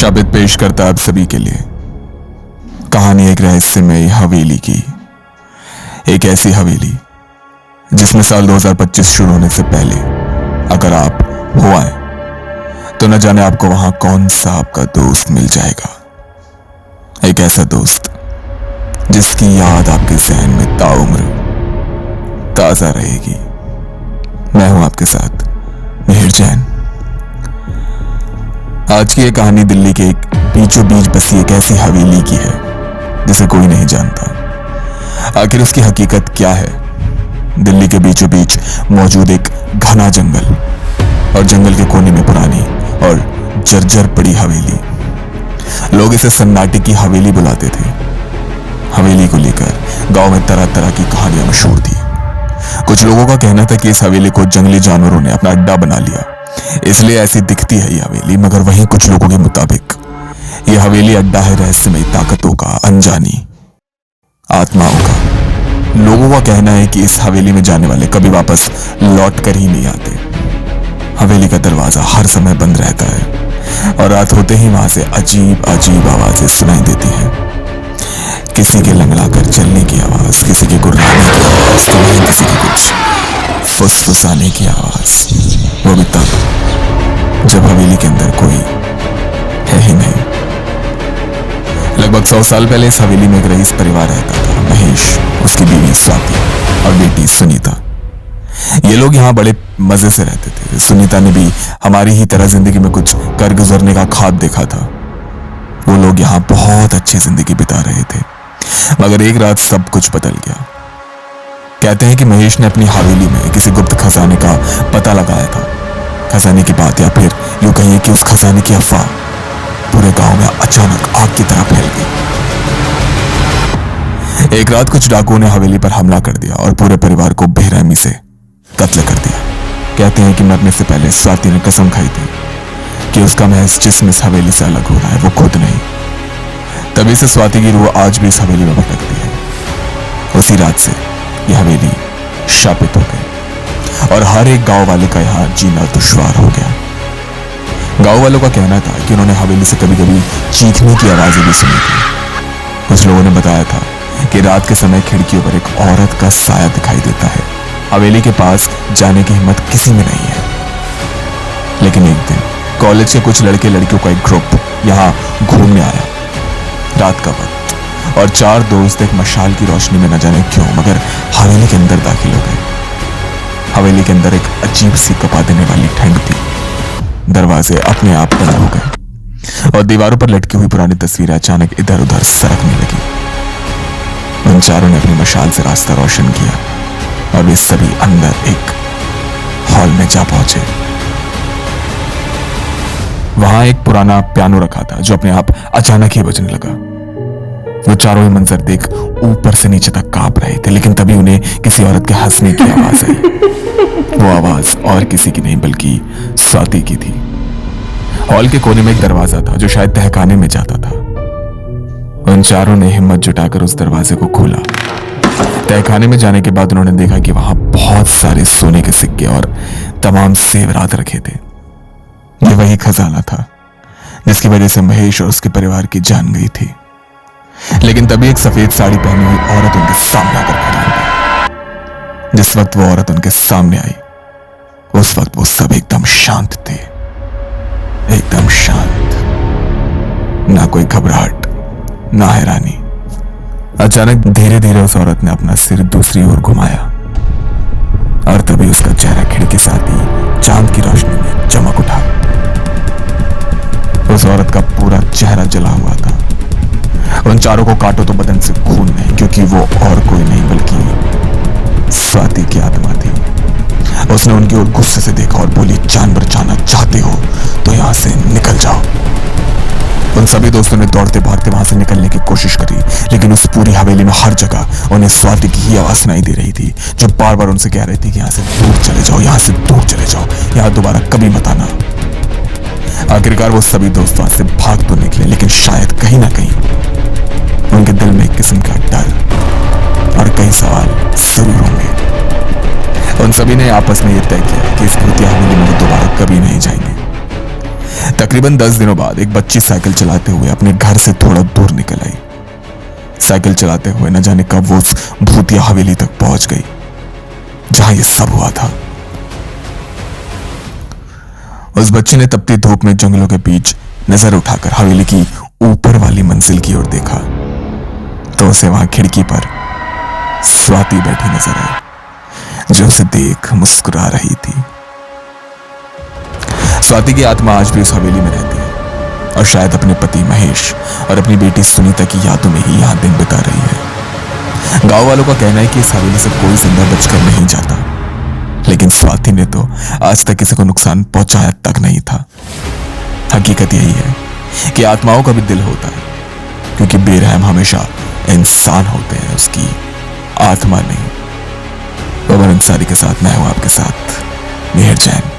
शाबित पेश करता आप सभी के लिए कहानी एक रहस्यमयी हवेली की। एक ऐसी हवेली जिसमें साल 2025 शुरू होने से पहले अगर आप हो आए तो न जाने आपको वहां कौन सा आपका दोस्त मिल जाएगा। एक ऐसा दोस्त जिसकी याद आपके जहन में ताउम्र ताजा रहेगी। मैं हूं आपके साथ मिहिर जैन। आज की ये कहानी दिल्ली के एक बीचों बीच बसी एक ऐसी हवेली की है जिसे कोई नहीं जानता। आखिर उसकी हकीकत क्या है। दिल्ली के बीचों बीच मौजूद एक घना जंगल और जंगल के कोने में पुरानी और जर्जर पड़ी हवेली। लोग इसे सन्नाटे की हवेली बुलाते थे। हवेली को लेकर गांव में तरह तरह की कहानियां मशहूर थी। कुछ लोगों का कहना था कि इस हवेली को जंगली जानवरों ने अपना अड्डा बना लिया, इसलिए ऐसी दिखती है ये हवेली। मगर वहीं कुछ लोगों के मुताबिक यह हवेली अड्डा है रहस्यमयी ताकतों का, अनजानी आत्माओं का। लोगों का कहना है कि इस हवेली में जाने वाले कभी वापस लौट कर ही नहीं आते। हवेली का दरवाजा हर समय बंद रहता है और रात होते ही वहां से अजीब अजीब आवाजें सुनाई देती हैं। किसी के लंगड़ा कर चलने की आवाज, किसी के गुर्राने की आवाज, तो वहीं किसी के कुछ फुसफुसाने की आवाज। वो भी तब जब हवेली के अंदर कोई है ही नहीं। लगभग 100 साल पहले इस हवेली में एक रईस परिवार रहता था। महेश, उसकी बीवी स्वाति और बेटी सुनीता। ये लोग यहाँ बड़े मजे से रहते थे। सुनीता ने भी हमारी ही तरह जिंदगी में कुछ कर गुजरने का ख्वाब देखा था। वो लोग यहाँ बहुत अच्छी जिंदगी बिता रहे थे, मगर एक रात सब कुछ बदल गया। कहते हैं कि महेश ने अपनी हवेली में किसी गुप्त खजाने का पता लगाया था। खजाने की बात, या फिर यूं कहिए कि उस खजाने की अफवाह पूरे गांव में अचानक आग की तरह फैल गई। एक रात कुछ डाकुओं ने हवेली पर हमला कर दिया और पूरे परिवार को बेरहमी से कत्ल कर दिया। कहते हैं कि मरने से पहले स्वाति ने कसम खाई थी कि उसका महज जिस्म इस हवेली से अलग हो रहा है, वो खुद नहीं। तभी से स्वाति की रूह आज भी इस हवेली में भटकती है। उसी रात से यह हवेली शापित हो गई और हर एक गांव वाले का यहां जीना दुश्वार हो गया। गांव वालों का कहना था कि उन्होंने हवेली से कभी कभी चीखने की आवाजें भी सुनी थी। कुछ लोगों ने बताया था कि रात के समय खिड़कियों पर एक औरत का साया दिखाई देता है। हवेली के पास जाने की हिम्मत किसी में नहीं है। लेकिन एक दिन कॉलेज के कुछ लड़के लड़कियों का एक ग्रुप यहाँ घूमने आया रात का वक्त, और 4 दोस्त एक मशाल की रोशनी में न जाने क्यों मगर हवेली के अंदर दाखिल हो गए। हवेली के अंदर एक अजीब सी कपा देने वाली ठंड थी। दरवाजे अपने आप बंद हो गए और दीवारों पर लटकी हुई पुरानी तस्वीरें अचानक इधर उधर सरकने लगी। उन चारों ने अपनी मशाल से रास्ता रोशन किया और वे सभी अंदर एक हॉल में जा पहुंचे। वहां एक पुराना पियानो रखा था जो अपने आप अचानक ही बजने लगा। वो चारों ही मंजर देख ऊपर से नीचे तक कांप रहे थे, लेकिन तभी उन्हें किसी औरत के हंसने की आवाज आई। वो आवाज और किसी की नहीं बल्कि स्वाति की थी। हॉल के कोने में एक दरवाजा था जो शायद तहखाने में जाता था। उन चारों ने हिम्मत जुटाकर उस दरवाजे को खोला। तहखाने में जाने के बाद उन्होंने देखा कि वहां बहुत सारे सोने के सिक्के और तमाम जेवरात रखे थे। ये वही खजाना था जिसकी वजह से महेश और उसके परिवार की जान गई थी। लेकिन तभी एक सफेद साड़ी पहनी हुई औरत उनके सामने आकर खड़ी हो गई। जिस वक्त वो औरत उनके सामने आई, उस वक्त वो सब एकदम शांत थे, एकदम शांत। ना कोई घबराहट, ना हैरानी। अचानक धीरे धीरे उस औरत ने अपना सिर दूसरी ओर घुमाया और तभी उसका चेहरा खिड़की से आती चांद की रोशनी में चमक उठा। उस औरत का पूरा चेहरा जला हुआ था। उन चारों को काटो तो बदन से खून नहीं, क्योंकि वो और कोई नहीं बल्कि स्वाति की आत्मा थी। उसने उनकी ओर गुस्से से देखा और बोली, जान बचाना चाहते हो तो यहां से निकल जाओ। उन सभी दोस्तों ने दौड़ते भागते वहां से निकलने की कोशिश करी, लेकिन उस पूरी हवेली में हर जगह उन्हें स्वाति की ही आवाज सुनाई दे रही थी, जो बार बार उनसे कह रही थी कि यहां से दूर चले जाओ, यहां से दूर चले जाओ, यहां दोबारा कभी मत आना। आखिरकार वो सभी दोस्त वहां से भाग तो निकले, लेकिन शायद कहीं ना कहीं उनके दिल में एक किस्म का डर और कई सवाल जरूर होंगे। उन सभी ने आपस में यह तय किया कि इस भूतिया हवेली में वो दोबारा कभी नहीं जाएंगे। तकरीबन 10 दिनों बाद एक बच्ची साइकिल चलाते हुए अपने घर से थोड़ा दूर निकल आई। साइकिल चलाते हुए न जाने कब वो उस भूतिया हवेली तक पहुंच गई जहां ये सब हुआ था। उस बच्ची ने तपती धूप में जंगलों के बीच नजर उठाकर हवेली की ऊपर वाली मंजिल की ओर देखा तो उसे वहां खिड़की पर स्वाति बैठी नजर आई, जो उसे देख मुस्कुरा रही थी। स्वाति की आत्मा आज भी उस हवेली में रहती है और शायद अपने पति महेश और अपनी बेटी सुनीता की यादों में ही यहां दिन बिता रही है। गांव वालों का कहना है कि इस हवेली से कोई जिंदा बचकर नहीं जाता, लेकिन स्वाति ने तो आज तक किसी को नुकसान पहुंचाया तक नहीं था। हकीकत यही है कि आत्माओं का भी दिल होता है, क्योंकि बेरहम हमेशा इंसान होते हैं, उसकी आत्मा नहीं। बाबर अंसारी के साथ मैं हूं आपके साथ मिहिर जैन।